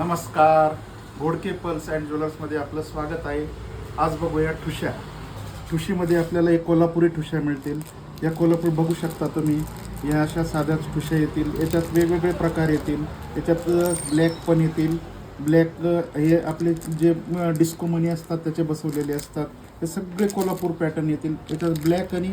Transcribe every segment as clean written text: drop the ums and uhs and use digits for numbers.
नमस्कार. Ghodke pulse and ज्वेलर्समध्ये आपलं स्वागत आहे. आज बघूया ठुश्या. ठुशीमध्ये आपल्याला एक कोल्हापुरी ठुश्या मिळतील. या कोल्हापूर बघू शकता तुम्ही, या अशा साध्याच ठुश्या येतील. याच्यात वेगवेगळे प्रकार येतील. याच्यात ब्लॅक पण येतील. ब्लॅक हे आपले जे डिस्को मनी असतात त्याचे बसवलेले असतात. हे सगळे कोल्हापूर पॅटर्न येतील. याच्यात ब्लॅक आणि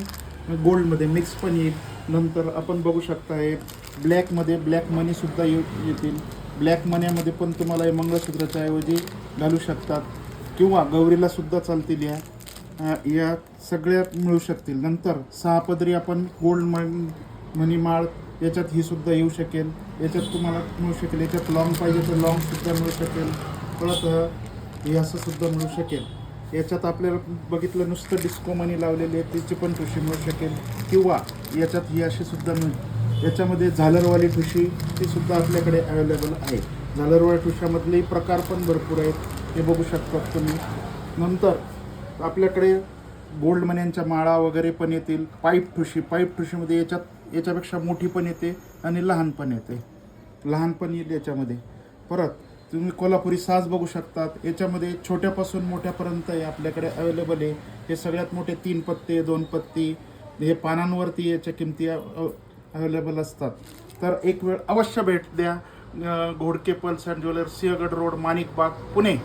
गोल्डमध्ये मिक्स पण येईल. नंतर आपण बघू शकता हे ब्लॅकमध्ये ब्लॅक मनीसुद्धा येतील. ब्लॅक मन्यामध्ये पण तुम्हाला हे मंगळसूत्राच्या ऐवजी घालू शकतात किंवा गौरीला सुद्धा चालतील. या सगळ्या मिळू शकतील. नंतर 6 पदरी आपण गोल्ड मनी माळ याच्यात ही सुद्धा येऊ शकेल. याच्यात तुम्हाला मिळू शकेल. याच्यात लॉंग पाहिजे तर लॉंगसुद्धा मिळू शकेल. परत हे असं सुद्धा मिळू शकेल. याच्यात आपल्याला बघितलं नुसतं डिस्को मनी लावलेले त्याची पण ठुशी मिळू शकेल किंवा याच्यात ही अशी सुद्धा मिळेल. याच्यामध्ये झालरवाली ठुशी ती सुद्धा आपल्याकडे अवेलेबल आहे. झालरवाली ठुशामधलेही प्रकार पण भरपूर आहेत, हे बघू शकता तुम्ही. नंतर आपल्याकडे गोल्ड मन्यांच्या माळा वगैरे पण येतील. पाईप ठुशीमध्ये याच्यापेक्षा मोठी पण येते आणि लहान पण येते. लहान पण येईल याच्यामध्ये. परत तुम्ही कोल्हापुरी साज बघू शकतात. याच्यामध्ये छोट्यापासून मोठ्यापर्यंत आहे आपल्याकडे अवेलेबल आहे. हे सगळ्यात मोठे 3 पत्ते 2 पत्ती हे पानांवरती याच्या किमती अवेलेबल असतात. तर एक वेळ अवश्य भेट द्या. Ghodke pulse and jewellers, Sinhagad road, Manikbagh, Pune.